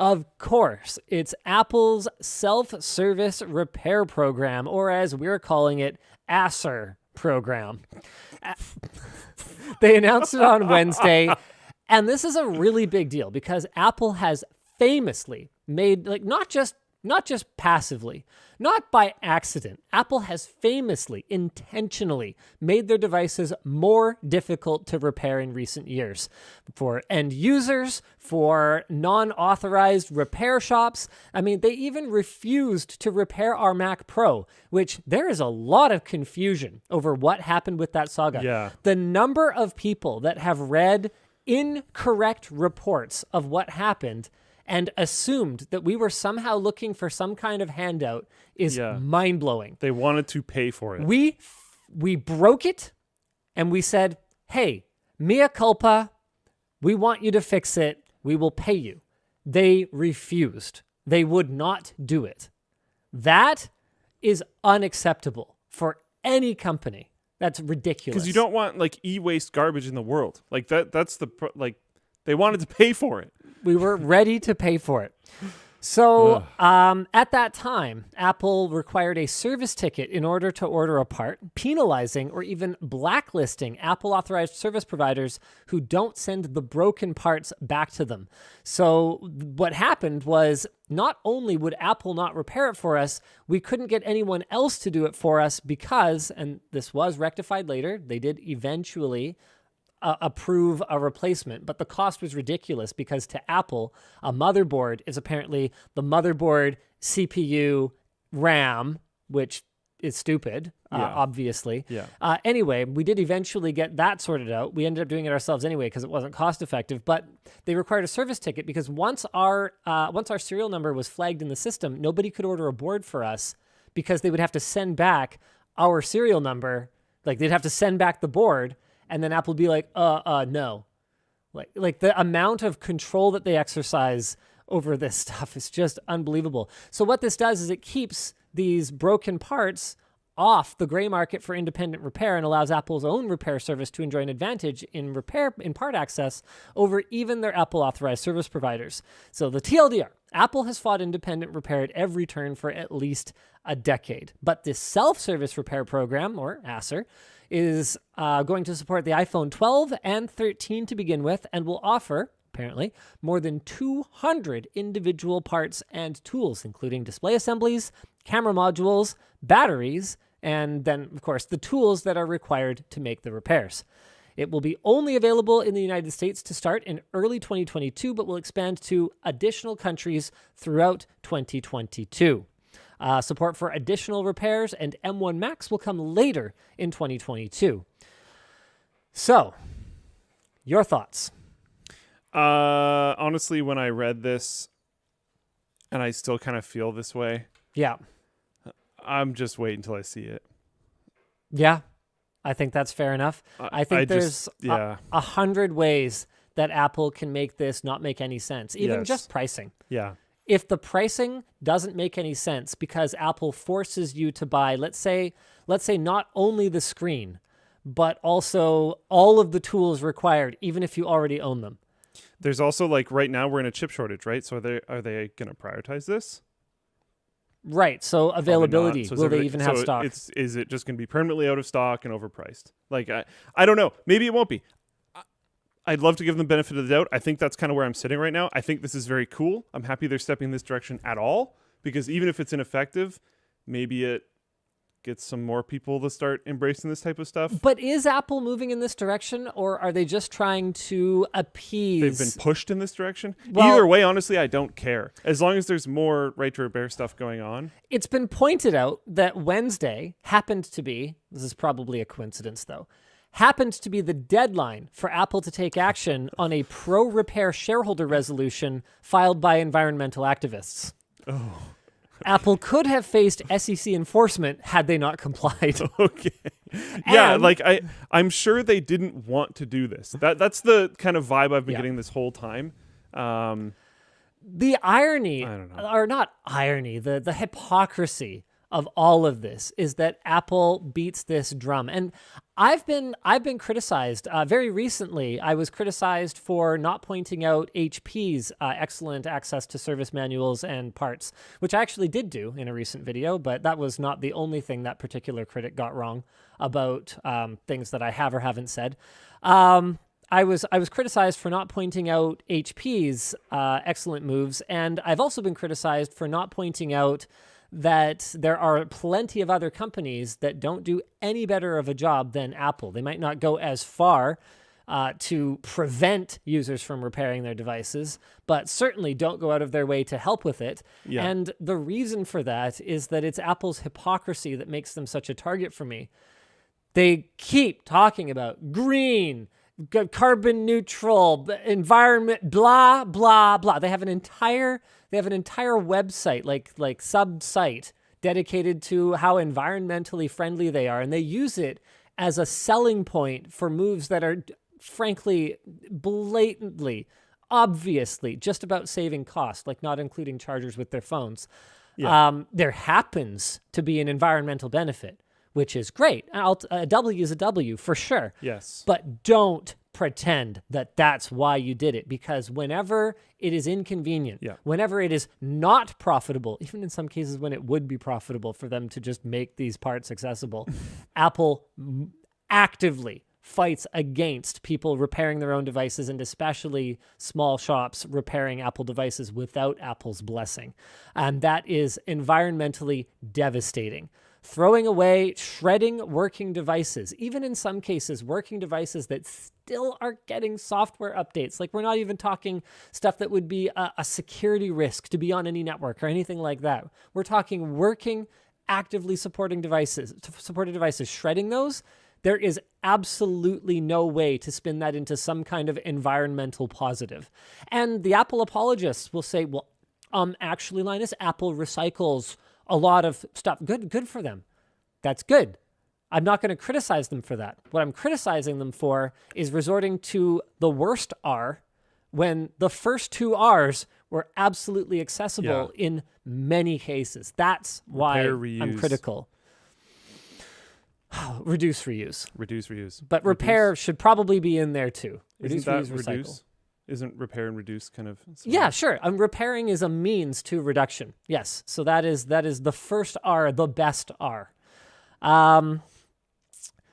Of course, it's Apple's self-service repair program, or as we're calling it, ASR program. They announced it on Wednesday, and this is a really big deal because Apple has famously made, like, not just passively, not by accident. Apple has famously, intentionally made their devices more difficult to repair in recent years for end users, for non-authorized repair shops. I mean, they even refused to repair our Mac Pro, which there is a lot of confusion over what happened with that saga. Yeah. The number of people that have read incorrect reports of what happened and assumed that we were somehow looking for some kind of handout is mind-blowing. They wanted to pay for it. We broke it, and we said, hey, mea culpa, we want you to fix it, we will pay you. They refused. They would not do it. That is unacceptable for any company. That's ridiculous. Because you don't want, like, e-waste garbage in the world. Like, that's the, they wanted to pay for it. We were ready to pay for it. So at that time, Apple required a service ticket in order to order a part, penalizing or even blacklisting Apple-authorized service providers who don't send the broken parts back to them. So what happened was not only would Apple not repair it for us, we couldn't get anyone else to do it for us because, and this was rectified later, they did eventually approve a replacement, but the cost was ridiculous because to Apple, a motherboard is apparently the motherboard, CPU, RAM, which is stupid, obviously. Yeah. Anyway, we did eventually get that sorted out. We ended up doing it ourselves anyway because it wasn't cost effective, but they required a service ticket because once our serial number was flagged in the system, nobody could order a board for us because they would have to send back our serial number. Like, they'd have to send back the board, and then Apple would be like, no. Like the amount of control that they exercise over this stuff is just unbelievable. So what this does is it keeps these broken parts off the gray market for independent repair and allows Apple's own repair service to enjoy an advantage in part access over even their Apple authorized service providers. So the TLDR, Apple has fought independent repair at every turn for at least a decade. But this self-service repair program, or ASR, is going to support the iPhone 12 and 13 to begin with and will offer, apparently, more than 200 individual parts and tools, including display assemblies, camera modules, batteries, and then, of course, the tools that are required to make the repairs. It will be only available in the United States to start in early 2022, but will expand to additional countries throughout 2022. Support for additional repairs and M1 Max will come later in 2022. So, your thoughts? Honestly, when I read this, and I still kind of feel this way. Yeah. I'm just waiting until I see it. Yeah, I think that's fair enough. I think there's 100 ways that Apple can make this not make any sense, even just pricing. Yeah. If the pricing doesn't make any sense because Apple forces you to buy, let's say not only the screen, but also all of the tools required, even if you already own them. There's also, like, right now we're in a chip shortage, right? So are they going to prioritize this? Right. So availability. So will they even have stock? Is it just going to be permanently out of stock and overpriced? Like, I don't know. Maybe it won't be. I'd love to give them the benefit of the doubt. I think that's kind of where I'm sitting right now. I think this is very cool. I'm happy they're stepping in this direction at all, because even if it's ineffective, maybe it gets some more people to start embracing this type of stuff. But is Apple moving in this direction, or are they just trying to appease? They've been pushed in this direction. Well, either way, honestly, I don't care. As long as there's more right to repair stuff going on. It's been pointed out that Wednesday happened to be, this is probably a coincidence though, happened to be the deadline for Apple to take action on a pro-repair shareholder resolution filed by environmental activists. Oh. Apple could have faced SEC enforcement had they not complied. Okay. Yeah, like I'm sure they didn't want to do this. That's the kind of vibe I've been getting this whole time. The irony, I don't know. or not irony, the hypocrisy of all of this is that Apple beats this drum. And I've been criticized very recently. I was criticized for not pointing out HP's excellent access to service manuals and parts, which I actually did do in a recent video, but that was not the only thing that particular critic got wrong about things that I have or haven't said. I was criticized for not pointing out HP's excellent moves, and I've also been criticized for not pointing out that there are plenty of other companies that don't do any better of a job than Apple. They might not go as far to prevent users from repairing their devices, but certainly don't go out of their way to help with it. Yeah. And the reason for that is that it's Apple's hypocrisy that makes them such a target for me. They keep talking about green, carbon neutral, environment, blah, blah, blah. They have an entire website, like sub-site dedicated to how environmentally friendly they are. And they use it as a selling point for moves that are frankly, blatantly, obviously just about saving cost, like not including chargers with their phones. Yeah. There happens to be an environmental benefit, which is great. A W is a W for sure. Yes. But don't pretend that that's why you did it, because whenever it is inconvenient, whenever it is not profitable, even in some cases when it would be profitable for them to just make these parts accessible, Apple actively fights against people repairing their own devices, and especially small shops repairing Apple devices without Apple's blessing. And that is environmentally devastating. Throwing away, shredding working devices, even in some cases, working devices that still are getting software updates. Like, we're not even talking stuff that would be a security risk to be on any network or anything like that. We're talking working, actively supported devices, shredding those. There is absolutely no way to spin that into some kind of environmental positive. And the Apple apologists will say, well, actually, Linus, Apple recycles a lot of stuff. Good for them. That's good. I'm not going to criticize them for that. What I'm criticizing them for is resorting to the worst R when the first two R's were absolutely accessible in many cases. That's why I'm critical. Reduce, reuse. Reduce, reuse. But repair should probably be in there too. Reduce, reuse, recycle. Isn't repair and reduce kind of similar? Yeah, sure. Repairing is a means to reduction. Yes. So that is the first R, the best R.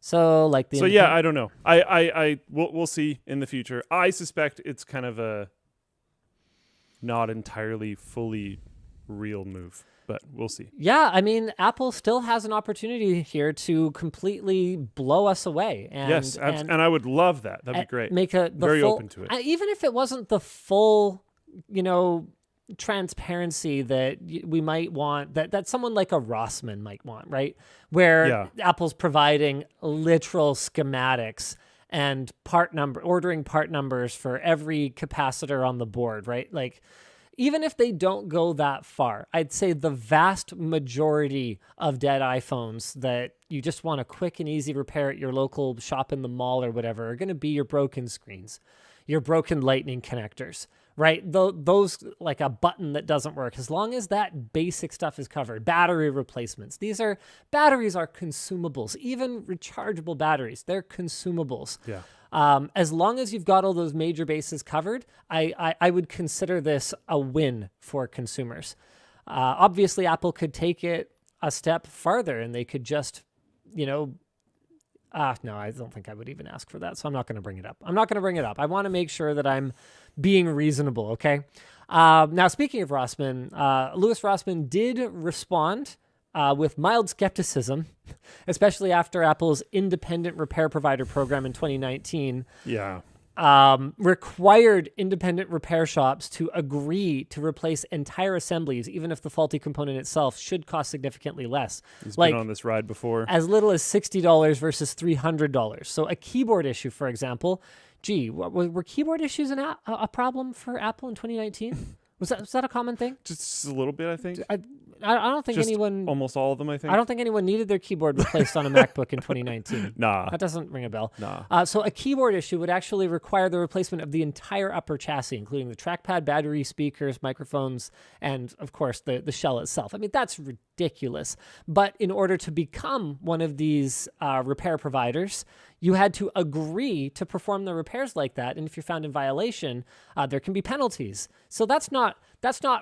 So like the So yeah, I don't know. We'll see in the future. I suspect it's kind of a not entirely fully real move, but we'll see. Yeah, I mean, Apple still has an opportunity here to completely blow us away. And, yes, and I would love that. That'd be great. Make very open to it. Even if it wasn't the full, transparency that we might want, that someone like a Rossmann might want, right? Where Apple's providing literal schematics and ordering part numbers for every capacitor on the board, right? Like, even if they don't go that far, I'd say the vast majority of dead iPhones that you just want a quick and easy repair at your local shop in the mall or whatever are going to be your broken screens, your broken lightning connectors, right? Those, like a button that doesn't work, as long as that basic stuff is covered. Battery replacements. Batteries are consumables. Even rechargeable batteries, they're consumables. Yeah. As long as you've got all those major bases covered, I would consider this a win for consumers. Obviously, Apple could take it a step farther and they could just, no, I don't think I would even ask for that. So I'm not going to bring it up. I want to make sure that I'm being reasonable, okay? Now, speaking of Rossmann, Louis Rossmann did respond with mild skepticism, especially after Apple's independent repair provider program in 2019 required independent repair shops to agree to replace entire assemblies, even if the faulty component itself should cost significantly less. He's been on this ride before. As little as $60 versus $300. So a keyboard issue, for example, were keyboard issues a problem for Apple in 2019? Was that a common thing? Just a little bit, I think. I don't think almost all of them, I think. I don't think anyone needed their keyboard replaced on a MacBook in 2019. Nah. That doesn't ring a bell. Nah. So a keyboard issue would actually require the replacement of the entire upper chassis, including the trackpad, battery, speakers, microphones, and, of course, the shell itself. I mean, that's ridiculous. ridiculous. But in order to become one of these repair providers, you had to agree to perform the repairs like that. And if you're found in violation, there can be penalties. So that's not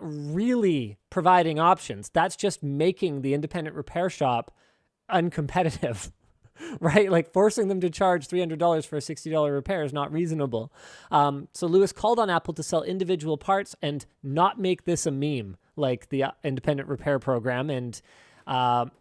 really providing options. That's just making the independent repair shop uncompetitive. Right? Like forcing them to charge $300 for a $60 repair is not reasonable. So Lewis called on Apple to sell individual parts and not make this a meme like the independent repair program. And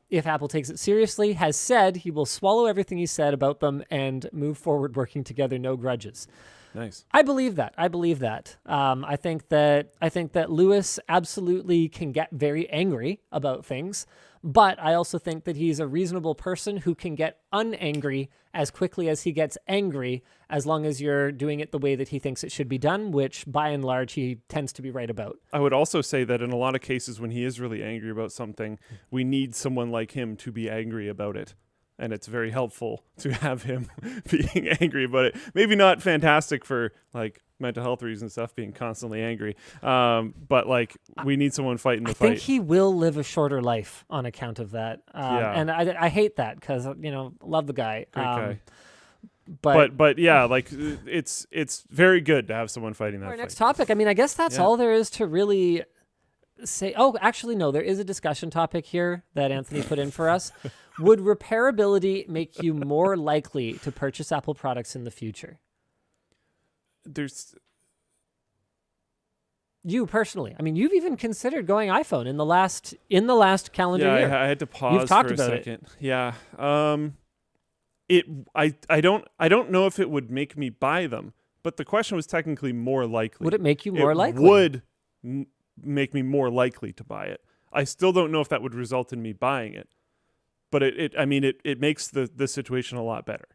if Apple takes it seriously, has said he will swallow everything he said about them and move forward working together, no grudges. Nice. I believe that. I think that Lewis absolutely can get very angry about things, but I also think that he's a reasonable person who can get unangry as quickly as he gets angry, as long as you're doing it the way that he thinks it should be done, which by and large he tends to be right about. I would also say that in a lot of cases when he is really angry about something, we need someone like him to be angry about it. And it's very helpful to have him being angry about it. Maybe not fantastic for like mental health reasons and stuff, being constantly angry. But like we need someone fighting the fight. I think he will live a shorter life on account of that. And I hate that because, love the guy. Great guy. But yeah, like it's very good to have someone fighting that our fight. next topic. I mean, I guess that's all there is to really say. Oh, actually, no, there is a discussion topic here that Anthony put in for us. Would repairability make you more likely to purchase Apple products in the future? You personally, I mean, you've even considered going iPhone in the last calendar year. Yeah, I had to pause You've talked for a about second. It. Yeah. I don't know if it would make me buy them, but the question was technically more likely. Would it make you more likely? Would make me more likely to buy it. I still don't know if that would result in me buying it. But it makes the situation a lot better.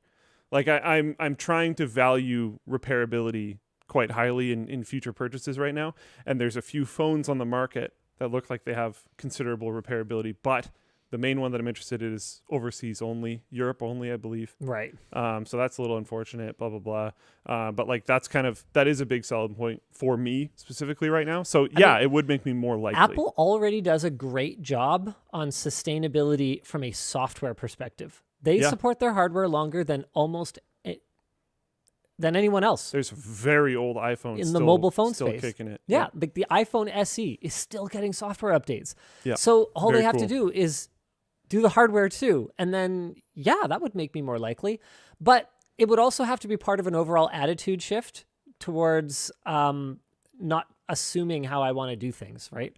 Like I'm trying to value repairability quite highly in future purchases right now. And there's a few phones on the market that look like they have considerable repairability, but the main one that I'm interested in is overseas only, Europe only, I believe. Right. So that's a little unfortunate, blah, blah, blah. But like that is a big selling point for me specifically right now. So yeah, it would make me more likely. Apple already does a great job on sustainability from a software perspective. They support their hardware longer than than anyone else. There's very old iPhones in the mobile phone still space. Kicking it. Yeah, the iPhone SE is still getting software updates. Yeah. So all Very they have cool. to do is do the hardware too. And then, that would make me more likely. But it would also have to be part of an overall attitude shift towards not assuming how I want to do things, right?